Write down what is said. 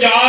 4